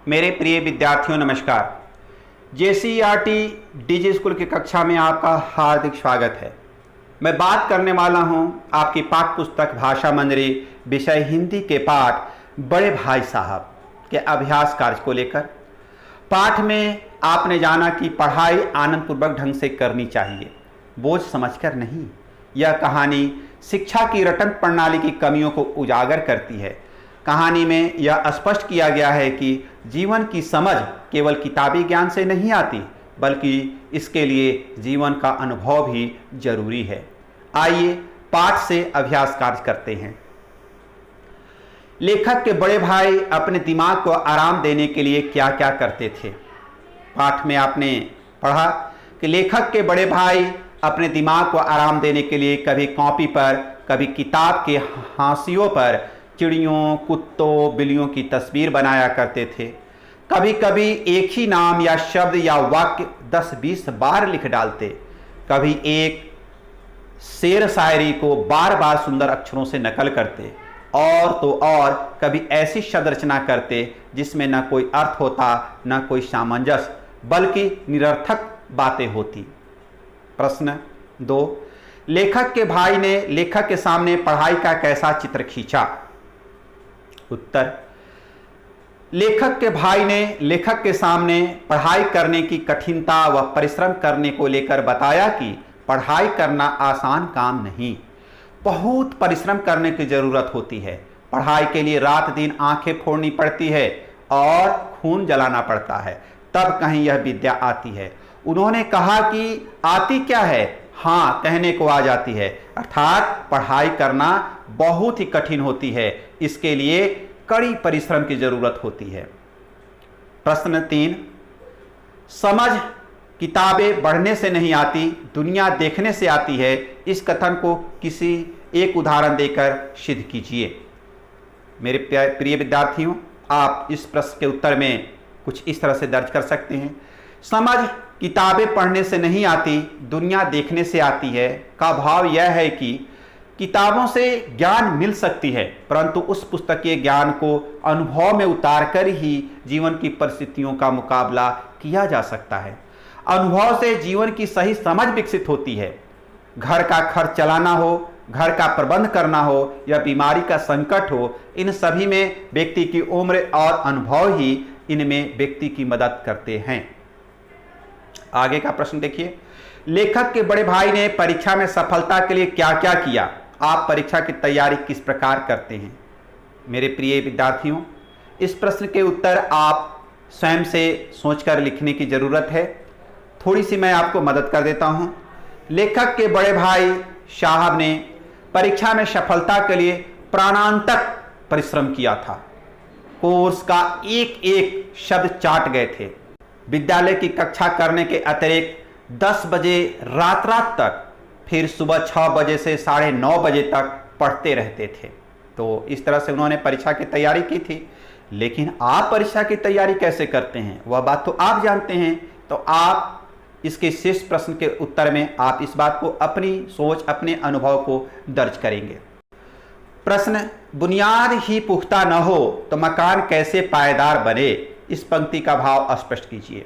मेरे प्रिय विद्यार्थियों नमस्कार। JCERT डीजी स्कूल की कक्षा में आपका हार्दिक स्वागत है। मैं बात करने वाला हूं आपकी पाठ्य पुस्तक भाषा मंजरी विषय हिंदी के पाठ बड़े भाई साहब के अभ्यास कार्य को लेकर। पाठ में आपने जाना कि पढ़ाई आनंदपूर्वक ढंग से करनी चाहिए, बोझ समझकर नहीं। यह कहानी शिक्षा की रटन प्रणाली की कमियों को उजागर करती है। कहानी में यह स्पष्ट किया गया है कि जीवन की समझ केवल किताबी ज्ञान से नहीं आती, बल्कि इसके लिए जीवन का अनुभव भी जरूरी है। आइए पाठ से अभ्यास कार्य करते हैं। लेखक के बड़े भाई अपने दिमाग को आराम देने के लिए क्या क्या करते थे। पाठ में आपने पढ़ा कि लेखक के बड़े भाई अपने दिमाग को आराम देने के लिए कभी कॉपी पर, कभी किताब के हाशियों पर चिड़ियों, कुत्तों, बिल्लियों की तस्वीर बनाया करते थे। कभी कभी एक ही नाम या शब्द या वाक्य 10-20 बार लिख डालते। कभी एक शेर शायरी को बार बार सुंदर अक्षरों से नकल करते, और तो और कभी ऐसी शब्द रचना करते जिसमें न कोई अर्थ होता, न कोई सामंजस्य, बल्कि निरर्थक बातें होती। प्रश्न 2, लेखक के भाई ने लेखक के सामने पढ़ाई का कैसा चित्र खींचा। उत्तर, लेखक के भाई ने लेखक के सामने पढ़ाई करने की कठिनता व परिश्रम करने को लेकर बताया कि पढ़ाई करना आसान काम नहीं, बहुत परिश्रम करने की जरूरत होती है। पढ़ाई के लिए रात दिन आंखें फोड़नी पड़ती है और खून जलाना पड़ता है, तब कहीं यह विद्या आती है। उन्होंने कहा कि आती क्या है, हाँ कहने को आ जाती है, अर्थात पढ़ाई करना बहुत ही कठिन होती है, इसके लिए कड़ी परिश्रम की जरूरत होती है। प्रश्न 3, समझ किताबें पढ़ने से नहीं आती, दुनिया देखने से आती है। इस कथन को किसी एक उदाहरण देकर सिद्ध कीजिए। मेरे प्रिय विद्यार्थियों, आप इस प्रश्न के उत्तर में कुछ इस तरह से दर्ज कर सकते हैं। समझ किताबें पढ़ने से नहीं आती, दुनिया देखने से आती है का भाव यह है कि किताबों से ज्ञान मिल सकती है, परंतु उस पुस्तकीय ज्ञान को अनुभव में उतारकर ही जीवन की परिस्थितियों का मुकाबला किया जा सकता है। अनुभव से जीवन की सही समझ विकसित होती है। घर का खर्च चलाना हो, घर का प्रबंध करना हो या बीमारी का संकट हो, इन सभी में व्यक्ति की उम्र और अनुभव ही इनमें व्यक्ति की मदद करते हैं। आगे का प्रश्न देखिए। लेखक के बड़े भाई ने परीक्षा में सफलता के लिए क्या क्या किया। आप परीक्षा की तैयारी किस प्रकार करते हैं। मेरे प्रिय विद्यार्थियों, इस प्रश्न के उत्तर आप स्वयं से सोचकर लिखने की जरूरत है। थोड़ी सी मैं आपको मदद कर देता हूं। लेखक के बड़े भाई साहब ने परीक्षा में सफलता के लिए प्राणांतक परिश्रम किया था। कोर्स का एक एक शब्द चाट गए थे। विद्यालय की कक्षा करने के अतिरिक्त 10 बजे रात तक, फिर सुबह 6 बजे से 9:30 बजे तक पढ़ते रहते थे। तो इस तरह से उन्होंने परीक्षा की तैयारी की थी। लेकिन आप परीक्षा की तैयारी कैसे करते हैं, वह बात तो आप जानते हैं। तो आप इसके शेष प्रश्न के उत्तर में आप इस बात को, अपनी सोच, अपने अनुभव को दर्ज करेंगे। प्रश्न, बुनियाद ही पुख्ता न हो तो मकान कैसे पायदार बने। इस पंक्ति का भाव स्पष्ट कीजिए।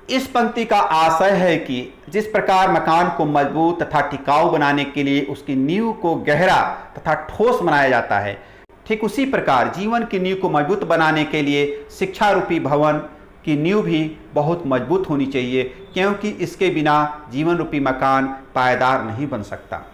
इस पंक्ति का आशय है कि जिस प्रकार मकान को मजबूत तथा टिकाऊ बनाने के लिए उसकी नींव को गहरा तथा ठोस बनाया जाता है, ठीक उसी प्रकार जीवन की नींव को मजबूत बनाने के लिए शिक्षा रूपी भवन की नींव भी बहुत मजबूत होनी चाहिए, क्योंकि इसके बिना जीवन रूपी मकान पायदार नहीं बन सकता।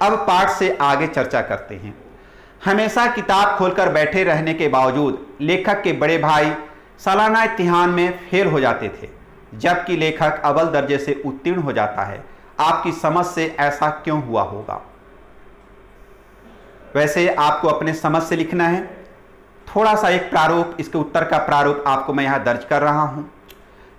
अब पाठ से आगे चर्चा करते हैं। हमेशा किताब खोलकर बैठे रहने के बावजूद लेखक के बड़े भाई सालाना इम्तिहान में फेल हो जाते थे, जबकि लेखक अव्वल दर्जे से उत्तीर्ण हो जाता है। आपकी समझ से ऐसा क्यों हुआ होगा। वैसे आपको अपने समझ से लिखना है। थोड़ा सा एक प्रारूप, इसके उत्तर का प्रारूप आपको मैं यहाँ दर्ज कर रहा हूँ।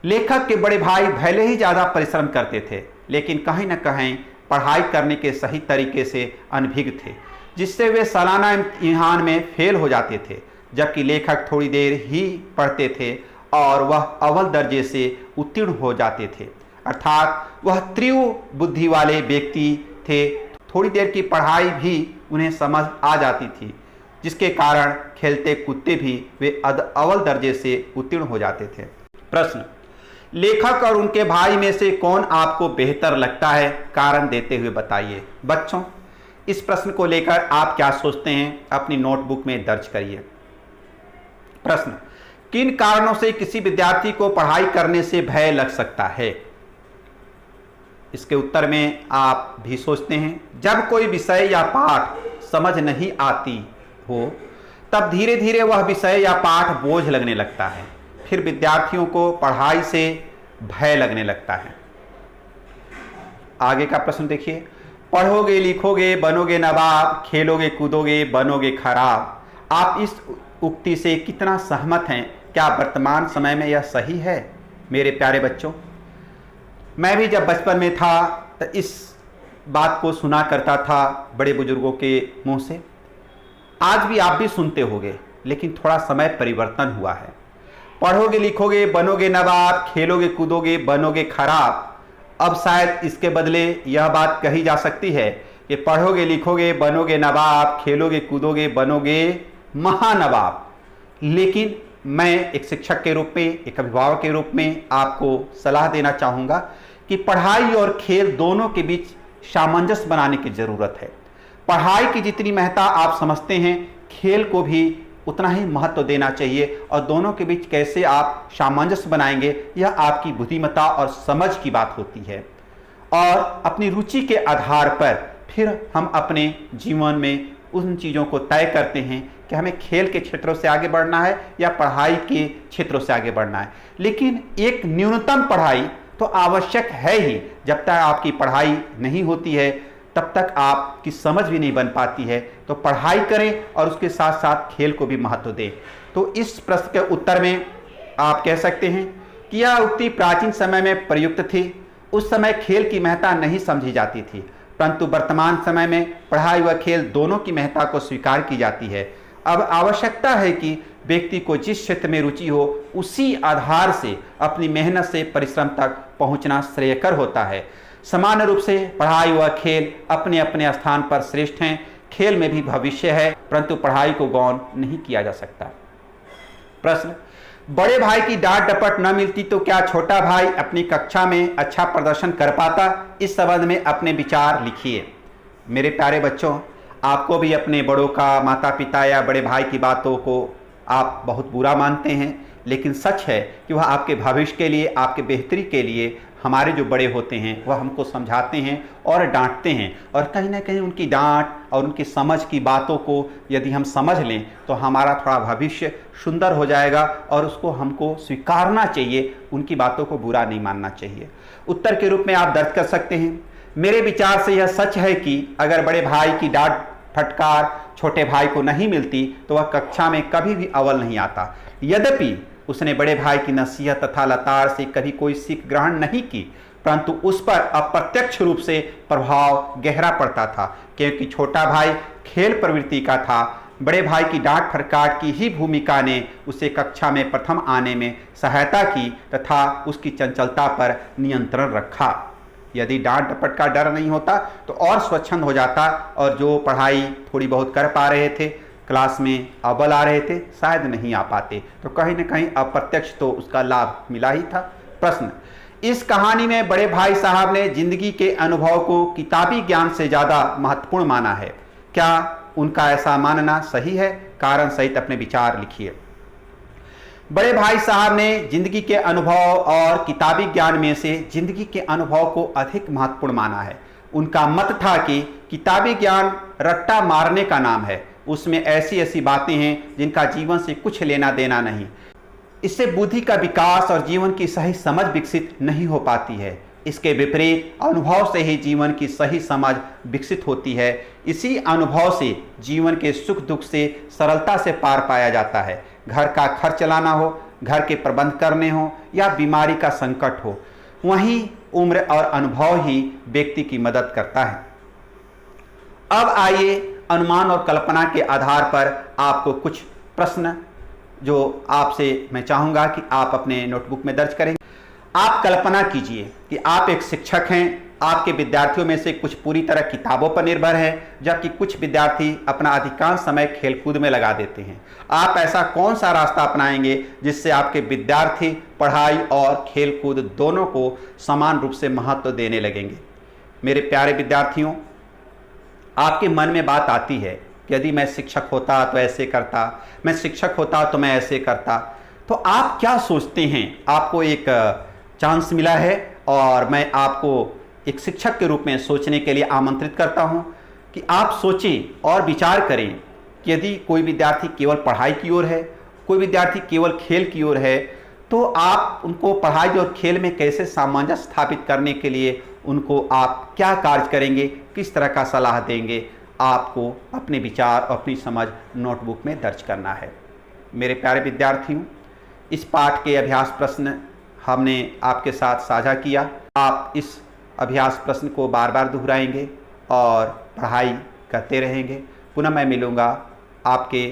लेखक के बड़े भाई भले ही ज़्यादा परिश्रम करते थे, लेकिन कहीं ना कहीं पढ़ाई करने के सही तरीके से अनभिज्ञ थे, जिससे वे सालाना इम्तिहान में फेल हो जाते थे। जबकि लेखक थोड़ी देर ही पढ़ते थे और वह अव्वल दर्जे से उत्तीर्ण हो जाते थे, अर्थात वह तीव्र बुद्धि वाले व्यक्ति थे। थोड़ी देर की पढ़ाई भी उन्हें समझ आ जाती थी। जिसके कारण खेलते कूदते भी वे अव्वल दर्जे से उत्तीर्ण हो जाते थे। प्रश्न, लेखक और उनके भाई में से कौन आपको बेहतर लगता है? कारण देते हुए बताइए। बच्चों, इस प्रश्न को लेकर आप क्या सोचते हैं अपनी नोटबुक में दर्ज करिए। प्रश्न, किन कारणों से किसी विद्यार्थी को पढ़ाई करने से भय लग सकता है? इसके उत्तर में आप भी सोचते हैं, जब कोई विषय या पाठ समझ नहीं आती हो तब धीरे धीरे वह विषय या पाठ बोझ लगने लगता है, फिर विद्यार्थियों को पढ़ाई से भय लगने लगता है। आगे का प्रश्न देखिए, पढ़ोगे लिखोगे बनोगे नवाब, खेलोगे कूदोगे बनोगे खराब। आप इस उक्ति से कितना सहमत हैं? क्या वर्तमान समय में यह सही है? मेरे प्यारे बच्चों, मैं भी जब बचपन में था तो इस बात को सुना करता था बड़े बुजुर्गों के मुंह से। आज भी आप भी सुनते होंगे, लेकिन थोड़ा समय परिवर्तन हुआ है। पढ़ोगे लिखोगे बनोगे नवाब, खेलोगे कूदोगे बनोगे खराब। अब शायद इसके बदले यह बात कही जा सकती है कि पढ़ोगे लिखोगे बनोगे नवाब, खेलोगे कूदोगे बनोगे महानवाब। लेकिन मैं एक शिक्षक के रूप में, एक अभिभावक के रूप में आपको सलाह देना चाहूँगा कि पढ़ाई और खेल दोनों के बीच सामंजस्य बनाने की ज़रूरत है। पढ़ाई की जितनी महत्ता आप समझते हैं, खेल को भी उतना ही महत्व देना चाहिए, और दोनों के बीच कैसे आप सामंजस्य बनाएंगे यह आपकी बुद्धिमत्ता और समझ की बात होती है। और अपनी रुचि के आधार पर फिर हम अपने जीवन में उन चीज़ों को तय करते हैं कि हमें खेल के क्षेत्रों से आगे बढ़ना है या पढ़ाई के क्षेत्रों से आगे बढ़ना है। लेकिन एक न्यूनतम पढ़ाई तो आवश्यक है ही। जब तक आपकी पढ़ाई नहीं होती है तब तक आपकी समझ भी नहीं बन पाती है। तो पढ़ाई करें और उसके साथ साथ खेल को भी महत्व दें। तो इस प्रश्न के उत्तर में आप कह सकते हैं कि यह उक्ति प्राचीन समय में प्रयुक्त थी। उस समय खेल की महत्ता नहीं समझी जाती थी, परंतु वर्तमान समय में पढ़ाई व खेल दोनों की महत्ता को स्वीकार की जाती है। अब आवश्यकता है कि व्यक्ति को जिस क्षेत्र में रुचि हो उसी आधार से अपनी मेहनत से परिश्रम तक पहुंचना श्रेयकर होता है। समान रूप से पढ़ाई व खेल अपने अपने स्थान पर श्रेष्ठ हैं। खेल में भी भविष्य है, परंतु पढ़ाई को गौण नहीं किया जा सकता। प्रश्न, बड़े भाई की डांट डपट न मिलती तो क्या छोटा भाई अपनी कक्षा में अच्छा प्रदर्शन कर पाता? इस संबंध में अपने विचार लिखिए। मेरे प्यारे बच्चों, आपको भी अपने बड़ों का, माता पिता या बड़े भाई की बातों को आप बहुत बुरा मानते हैं, लेकिन सच है कि वह आपके भविष्य के लिए, आपके बेहतरी के लिए, हमारे जो बड़े होते हैं वह हमको समझाते हैं और डांटते हैं। और कहीं ना कहीं उनकी डांट और उनकी समझ की बातों को यदि हम समझ लें तो हमारा थोड़ा भविष्य सुंदर हो जाएगा, और उसको हमको स्वीकारना चाहिए, उनकी बातों को बुरा नहीं मानना चाहिए। उत्तर के रूप में आप दर्ज कर सकते हैं, मेरे विचार से यह सच है कि अगर बड़े भाई की डांट फटकार छोटे भाई को नहीं मिलती तो वह कक्षा में कभी भी अव्वल नहीं आता। यद्यपि उसने बड़े भाई की नसीहत तथा लताड़ से कभी कोई सीख ग्रहण नहीं की, परंतु उस पर अप्रत्यक्ष रूप से प्रभाव गहरा पड़ता था, क्योंकि छोटा भाई खेल प्रवृत्ति का था। बड़े भाई की डांट फटकार की ही भूमिका ने उसे कक्षा में प्रथम आने में सहायता की तथा उसकी चंचलता पर नियंत्रण रखा। यदि डांट डपट का डर नहीं होता तो और स्वच्छंद हो जाता, और जो पढ़ाई थोड़ी बहुत कर पा रहे थे, क्लास में अव्वल आ रहे थे, शायद नहीं आ पाते। तो कहीं न कहीं अप्रत्यक्ष तो उसका लाभ मिला ही था। प्रश्न, इस कहानी में बड़े भाई साहब ने जिंदगी के अनुभव को किताबी ज्ञान से ज़्यादा महत्वपूर्ण माना है। क्या उनका ऐसा मानना सही है? कारण सहित अपने विचार लिखिए। बड़े भाई साहब ने जिंदगी के अनुभव और किताबी ज्ञान में से जिंदगी के अनुभव को अधिक महत्वपूर्ण माना है। उनका मत था कि किताबी ज्ञान रट्टा मारने का नाम है, उसमें ऐसी ऐसी बातें हैं जिनका जीवन से कुछ लेना देना नहीं। इससे बुद्धि का विकास और जीवन की सही समझ विकसित नहीं हो पाती है। इसके विपरीत अनुभव से ही जीवन की सही समझ विकसित होती है। इसी अनुभव से जीवन के सुख दुख से सरलता से पार पाया जाता है। घर का खर्च चलाना हो, घर के प्रबंध करने हो या बीमारी का संकट हो, वहीं उम्र और अनुभव ही व्यक्ति की मदद करता है। अब आइए अनुमान और कल्पना के आधार पर आपको कुछ प्रश्न जो आपसे मैं चाहूँगा कि आप अपने नोटबुक में दर्ज करें। आप कल्पना कीजिए कि आप एक शिक्षक हैं, आपके विद्यार्थियों में से कुछ पूरी तरह किताबों पर निर्भर हैं, जबकि कुछ विद्यार्थी अपना अधिकांश समय खेलकूद में लगा देते हैं। आप ऐसा कौन सा रास्ता अपनाएंगे जिससे आपके विद्यार्थी पढ़ाई और खेलकूद दोनों को समान रूप से महत्व देने लगेंगे? मेरे प्यारे विद्यार्थियों, आपके मन में बात आती है कि यदि मैं शिक्षक होता तो ऐसे करता, मैं शिक्षक होता तो मैं ऐसे करता। तो आप क्या सोचते हैं? आपको एक चांस मिला है और मैं आपको एक शिक्षक के रूप में सोचने के लिए आमंत्रित करता हूं कि आप सोचें और विचार करें कि यदि कोई विद्यार्थी केवल पढ़ाई की ओर है, कोई विद्यार्थी केवल खेल की ओर है, तो आप उनको पढ़ाई और खेल में कैसे सामंजस्य स्थापित करने के लिए उनको आप क्या कार्य करेंगे, किस तरह का सलाह देंगे? आपको अपने विचार और अपनी समझ नोटबुक में दर्ज करना है। मेरे प्यारे विद्यार्थियों, इस पाठ के अभ्यास प्रश्न हमने आपके साथ साझा किया। आप इस अभ्यास प्रश्न को बार बार दोहराएंगे और पढ़ाई करते रहेंगे। पुनः मैं मिलूँगा आपके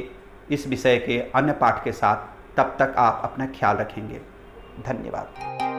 इस विषय के अन्य पाठ के साथ। तब तक आप अपना ख्याल रखेंगे। धन्यवाद।